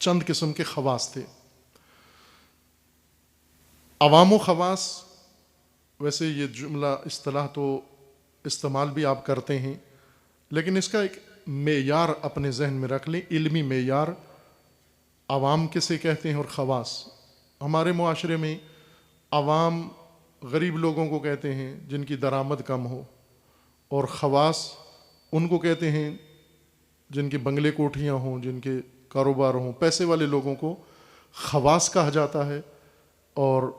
چند قسم کے خواص تھے. عوام و خواص، ویسے یہ جملہ اصطلاح تو استعمال بھی آپ کرتے ہیں، لیکن اس کا ایک معیار اپنے ذہن میں رکھ لیں، علمی معیار. عوام کسے کہتے ہیں اور خواص؟ ہمارے معاشرے میں عوام غریب لوگوں کو کہتے ہیں جن کی درآمد کم ہو، اور خواص ان کو کہتے ہیں جن کے بنگلے کوٹھیاں ہوں، جن کے کاروبار ہوں. پیسے والے لوگوں کو خواص کہا جاتا ہے اور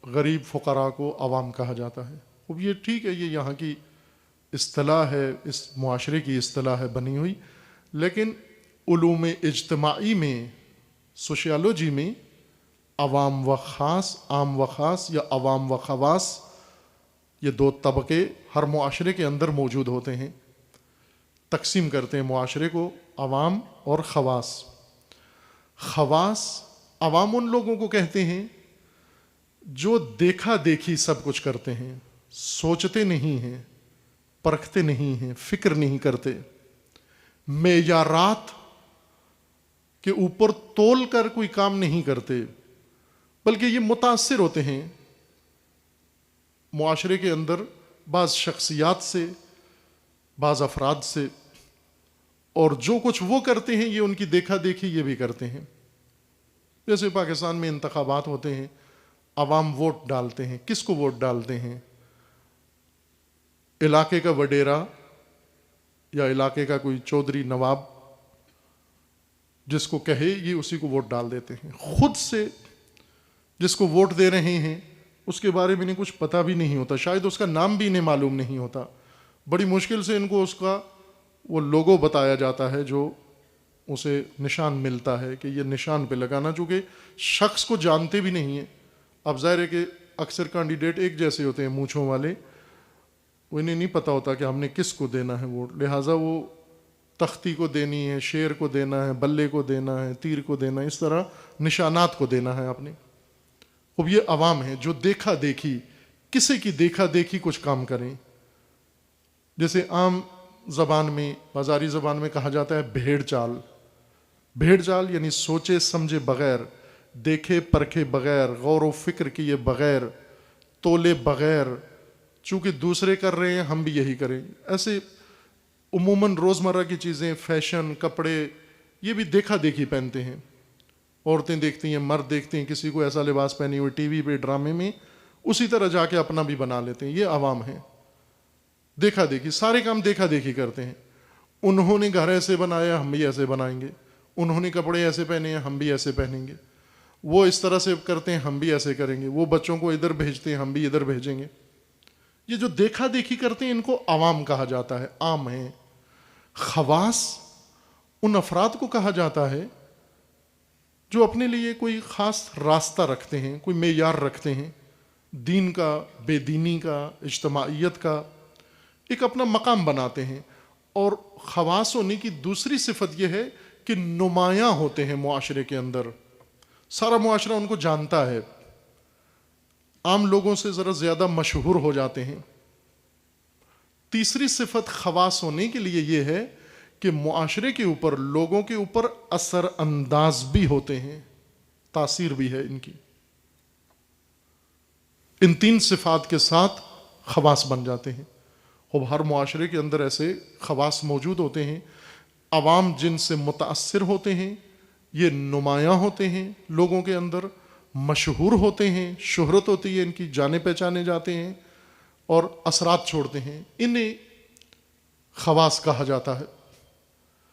غریب فقراء کو عوام کہا جاتا ہے. اب یہ ٹھیک ہے، یہ یہاں کی اصطلاح ہے، اس معاشرے کی اصطلاح ہے بنی ہوئی، لیکن علوم اجتماعی میں، سوشیالوجی میں عوام و خاص، عام و خاص یا عوام و خواص، یہ دو طبقے ہر معاشرے کے اندر موجود ہوتے ہیں. تقسیم کرتے ہیں معاشرے کو عوام اور خواص. خواص، عوام ان لوگوں کو کہتے ہیں جو دیکھا دیکھی سب کچھ کرتے ہیں، سوچتے نہیں ہیں، پرکھتے نہیں ہیں، فکر نہیں کرتے، معیارات کے اوپر تول کر کوئی کام نہیں کرتے، بلکہ یہ متاثر ہوتے ہیں معاشرے کے اندر بعض شخصیات سے، بعض افراد سے، اور جو کچھ وہ کرتے ہیں یہ ان کی دیکھا دیکھی یہ بھی کرتے ہیں. جیسے پاکستان میں انتخابات ہوتے ہیں، عوام ووٹ ڈالتے ہیں. کس کو ووٹ ڈالتے ہیں؟ علاقے کا وڈیرا یا علاقے کا کوئی چودھری نواب جس کو کہے یہ اسی کو ووٹ ڈال دیتے ہیں. خود سے جس کو ووٹ دے رہے ہیں اس کے بارے میں انہیں کچھ پتہ بھی نہیں ہوتا، شاید اس کا نام بھی انہیں معلوم نہیں ہوتا. بڑی مشکل سے ان کو اس کا وہ لوگو بتایا جاتا ہے جو اسے نشان ملتا ہے کہ یہ نشان پہ لگانا، چونکہ شخص کو جانتے بھی نہیں ہیں. اب ظاہر ہے کہ اکثر کینڈیڈیٹ ایک جیسے ہوتے ہیں، مونچھوں والے، وہ انہیں نہیں پتہ ہوتا کہ ہم نے کس کو دینا ہے ووٹ، لہٰذا وہ تختی کو دینی ہے، شیر کو دینا ہے، بلے کو دینا ہے، تیر کو دینا ہے، اس طرح نشانات کو دینا ہے آپ نے. اب یہ عوام ہے جو دیکھا دیکھی، کسی کی دیکھا دیکھی کچھ کام کریں. جیسے عام زبان میں، بازاری زبان میں کہا جاتا ہے بھیڑ چال. بھیڑ چال یعنی سوچے سمجھے بغیر، دیکھے پرکھے بغیر، غور و فکر کیے بغیر، تولے بغیر، چونکہ دوسرے کر رہے ہیں ہم بھی یہی کریں. ایسے عموماً روزمرہ کی چیزیں، فیشن، کپڑے، یہ بھی دیکھا دیکھی پہنتے ہیں. عورتیں دیکھتی ہیں، مرد دیکھتے ہیں کسی کو ایسا لباس پہنے ہوئے ٹی وی پہ، ڈرامے میں، اسی طرح جا کے اپنا بھی بنا لیتے ہیں. یہ عوام ہیں، دیکھا دیکھی، سارے کام دیکھا دیکھی کرتے ہیں. انہوں نے گھر ایسے بنایا ہم بھی ایسے بنائیں گے، انہوں نے کپڑے ایسے پہنے ہیں ہم بھی ایسے پہنیں گے، وہ اس طرح سے کرتے ہیں ہم بھی ایسے کریں گے، وہ بچوں کو ادھر بھیجتے ہیں ہم بھی ادھر بھیجیں گے. یہ جو دیکھا دیکھی کرتے ہیں ان کو عوام کہا جاتا ہے، عام ہیں. خواص ان افراد کو کہا جاتا ہے جو اپنے لیے کوئی خاص راستہ رکھتے ہیں، کوئی معیار رکھتے ہیں، دین کا، بے دینی کا، اجتماعیت کا ایک اپنا مقام بناتے ہیں. اور خواص ہونے کی دوسری صفت یہ ہے کہ نمایاں ہوتے ہیں معاشرے کے اندر، سارا معاشرہ ان کو جانتا ہے، عام لوگوں سے ذرا زیادہ مشہور ہو جاتے ہیں. تیسری صفت خواص ہونے کے لیے یہ ہے کہ معاشرے کے اوپر، لوگوں کے اوپر اثر انداز بھی ہوتے ہیں، تاثیر بھی ہے ان کی. ان تین صفات کے ساتھ خواص بن جاتے ہیں. اب ہر معاشرے کے اندر ایسے خواص موجود ہوتے ہیں. عوام جن سے متاثر ہوتے ہیں، یہ نمایاں ہوتے ہیں لوگوں کے اندر، مشہور ہوتے ہیں، شہرت ہوتی ہے ان کی، جانے پہچانے جاتے ہیں اور اثرات چھوڑتے ہیں. انہیں خواص کہا جاتا ہے.